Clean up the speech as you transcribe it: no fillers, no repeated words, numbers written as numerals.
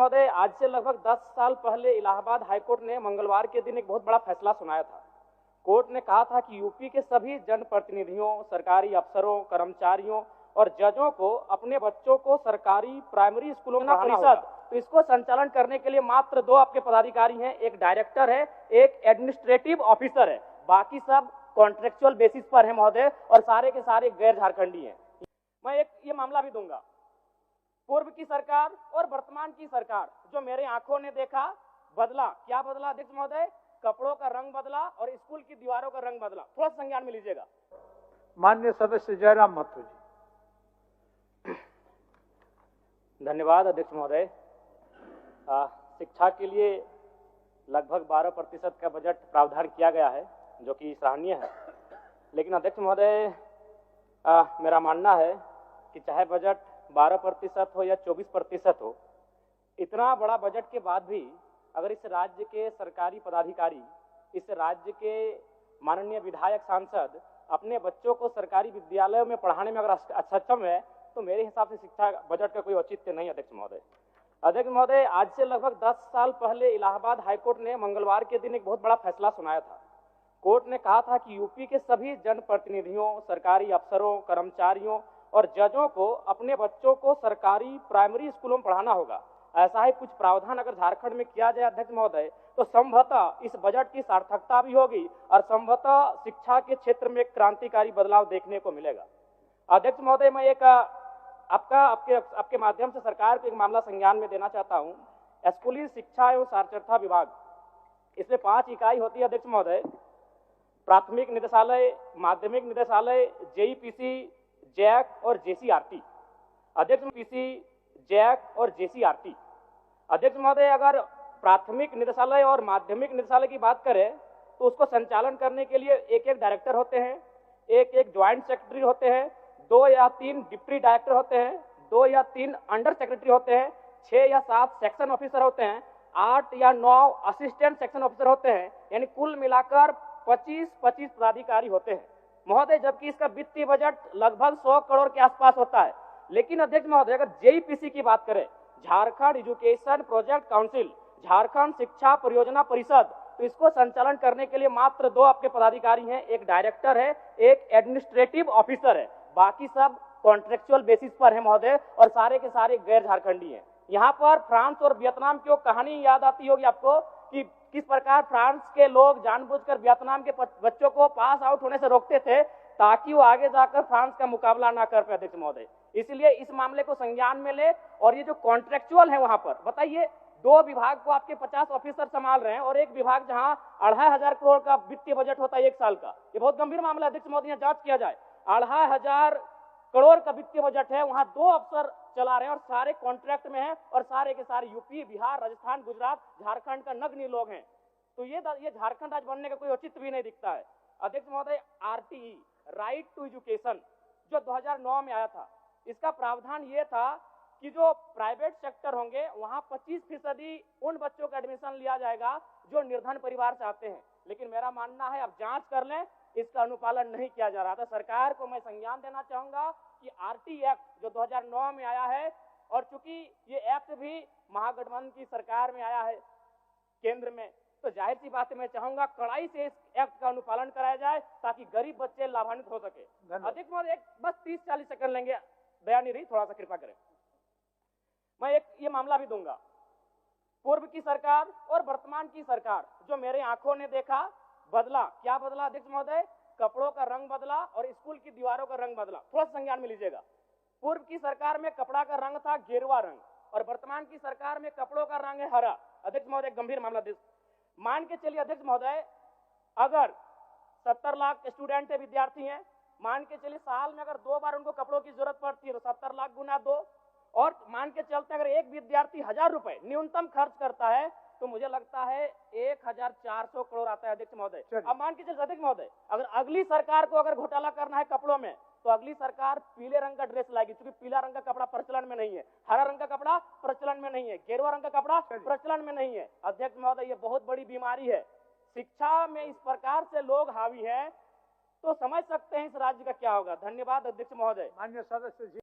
महोदय, आज से लगभग 10 साल पहले इलाहाबाद हाईकोर्ट ने मंगलवार के दिन एक बहुत बड़ा फैसला सुनाया था। कोर्ट ने कहा था कि यूपी के सभी जनप्रतिनिधियों, सरकारी अफसरों, कर्मचारियों और जजों को अपने बच्चों को सरकारी प्राइमरी स्कूलों में पढ़ाना होगा। तो इसको संचालन करने के लिए मात्र 2 आपके पदाधिकारी हैं, एक डायरेक्टर है, एक एडमिनिस्ट्रेटिव ऑफिसर है, बाकी सब कॉन्ट्रेक्चुअल बेसिस पर है महोदय, और सारे के सारे गैर झारखंडी हैं। मैं एक ये मामला भी दूंगा। पूर्व की सरकार और वर्तमान की सरकार, जो मेरे आंखों ने देखा, बदला। क्या बदला अध्यक्ष महोदय? कपड़ों का रंग बदला और स्कूल की दीवारों का रंग बदला। थोड़ा संज्ञान में लीजिएगा। माननीय सदस्य जयराम माथुर जी। धन्यवाद अध्यक्ष महोदय। शिक्षा के लिए लगभग 12% का बजट प्रावधान किया गया है, जो कि सराहनीय है। लेकिन अध्यक्ष महोदय, मेरा मानना है कि चाहे बजट 12% हो या 24% हो, इतना बड़ा बजट के बाद भी अगर इस राज्य के सरकारी पदाधिकारी, इस राज्य के माननीय विधायक, सांसद अपने बच्चों को सरकारी विद्यालयों में पढ़ाने में अगर सक्षम है, तो मेरे हिसाब से शिक्षा बजट का कोई औचित्य नहीं। अध्यक्ष महोदय, आज से लगभग 10 साल पहले इलाहाबाद हाईकोर्ट ने मंगलवार के दिन एक बहुत बड़ा फैसला सुनाया था। कोर्ट ने कहा था कि यूपी के सभी जनप्रतिनिधियों, सरकारी अफसरों, कर्मचारियों और जजों को अपने बच्चों को सरकारी प्राइमरी स्कूलों में पढ़ाना होगा। ऐसा ही कुछ प्रावधान अगर झारखंड में किया जाए अध्यक्ष महोदय, तो संभवतः इस बजट की सार्थकता भी होगी और संभवतः शिक्षा के क्षेत्र में क्रांतिकारी बदलाव देखने को मिलेगा। अध्यक्ष महोदय, मैं एक आपके माध्यम से सरकार को एक मामला संज्ञान में देना चाहता हूँ। स्कूली शिक्षा एवं साक्षरता विभाग, इसमें 5 इकाई होती है अध्यक्ष महोदय। प्राथमिक निदेशालय, माध्यमिक निदेशालय, जेईपीसी, जैक और जेसीआरटी। अध्यक्ष पीसी, जैक और जेसीआरटी। अध्यक्ष महोदय, अगर प्राथमिक निदेशालय और माध्यमिक निदेशालय की बात करें, तो उसको संचालन करने के लिए एक डायरेक्टर होते हैं, एक ज्वाइंट सेक्रेटरी होते हैं, 2 या 3 डिप्टी डायरेक्टर होते हैं, 2 या 3 अंडर सेक्रेटरी होते हैं, 6 या 7 सेक्शन ऑफिसर होते हैं, 8 या 9 असिस्टेंट सेक्शन ऑफिसर होते हैं। यानी कुल मिलाकर 25 पदाधिकारी होते हैं महोदय, जबकि इसका वित्तीय बजट लगभग 100 करोड़ के आसपास होता है। लेकिन अध्यक्ष महोदय, अगर जेईपीसी की बात करें, Jharkhand education project council, Jharkhand शिक्षा परियोजना परिषद, तो इसको संचालन करने के लिए मात्र 2 आपके पदाधिकारी हैं, एक डायरेक्टर है, एक एडमिनिस्ट्रेटिव ऑफिसर है, बाकी सब कॉन्ट्रेक्चुअल बेसिस पर है महोदय, और सारे के सारे गैर झारखंडी हैं। यहाँ पर फ्रांस और वियतनाम की कहानी याद आती होगी आपको कि किस प्रकार फ्रांस के लोग जानबूझकर वियतनाम के बच्चों को पास आउट होने से रोकते थे, ताकि वो आगे जाकर फ्रांस का मुकाबला ना कर पाए अध्यक्ष महोदय। इसलिए इस मामले को संज्ञान में ले, और ये जो कॉन्ट्रेक्चुअल है वहां पर बताइए, 2 विभाग को आपके 50 ऑफिसर संभाल रहे हैं, और एक विभाग जहां 2500 करोड़ का वित्तीय बजट होता है 1 साल का। ये बहुत गंभीर मामला अध्यक्ष महोदय, यहाँ जांच किया जाए। 2500 करोड़ का वित्तीय बजट है, वहां 2 अफसर चला रहे हैं और सारे कॉन्ट्रैक्ट में हैं, और सारे के सारे यूपी, बिहार, राजस्थान, गुजरात, झारखंड का नगण्य लोग हैं। तो ये झारखंड आज बनने का कोई औचित्य भी नहीं दिखता है। अध्यक्ष महोदय, आरटीई, राइट टू एजुकेशन, जो 2009 में आया था, इसका प्रावधान ये था कि जो प्राइवेट सेक्टर होंगे वहां 25% उन बच्चों का एडमिशन लिया जाएगा जो निर्धन परिवार से आते हैं। लेकिन मेरा मानना है, अब जांच कर लें, इसका अनुपालन नहीं किया जा रहा था। सरकार को मैं संज्ञान देना चाहूंगा कि आरटी एक्ट जो 2009 में आया है, और चूंकि ये एक्ट भी महागठबंधन की सरकार में आया है केंद्र में, तो जाहिर सी बात है, मैं चाहूंगा कड़ाई से इस एक्ट का अनुपालन कराया जाए, ताकि गरीब बच्चे लाभान्वित हो सके। अध्यक्ष महोदय, बस 30-40 सेकंड लेंगे, दया नहीं रही, थोड़ा सा कृपा करें। मैं ये मामला भी दूंगा। पूर्व की सरकार और वर्तमान की सरकार, जो मेरे आंखों ने देखा, बदला। क्या बदला अध्यक्ष महोदय? कपड़ों का रंग बदला और स्कूल की दीवारों का रंग बदला। थोड़ा संज्ञान में लीजिएगा। पूर्व की सरकार में कपड़ा का रंग था गेरुआ रंग, और वर्तमान की सरकार में कपड़ों का रंग है हरा। अध्यक्ष महोदय, गंभीर मामला मान के चलिए अध्यक्ष महोदय, अगर 70 लाख स्टूडेंट है, विद्यार्थी हैं, मान के चलिए साल में अगर 2 बार उनको कपड़ों की जरूरत पड़ती है, तो 70 लाख गुना 2, और मान के चलते अगर एक विद्यार्थी 1000 रुपए न्यूनतम खर्च करता है, तो मुझे लगता है 1400 करोड़ आता है अध्यक्ष महोदय। अब मान के चलिए अध्यक्ष महोदय, अगर अगली सरकार को अगर घोटाला करना है कपड़ों में, तो अगली सरकार पीले रंग का ड्रेस लाएगी, क्योंकि पीला रंग का कपड़ा प्रचलन में नहीं है, हरा रंग का कपड़ा प्रचलन में नहीं है, गेरुआ रंग का कपड़ा प्रचलन में नहीं है। अध्यक्ष महोदय, ये बहुत बड़ी बीमारी है। शिक्षा में इस प्रकार से लोग हावी हैं, तो समझ सकते हैं इस राज्य का क्या होगा। धन्यवाद अध्यक्ष महोदय। माननीय सदस्य जी।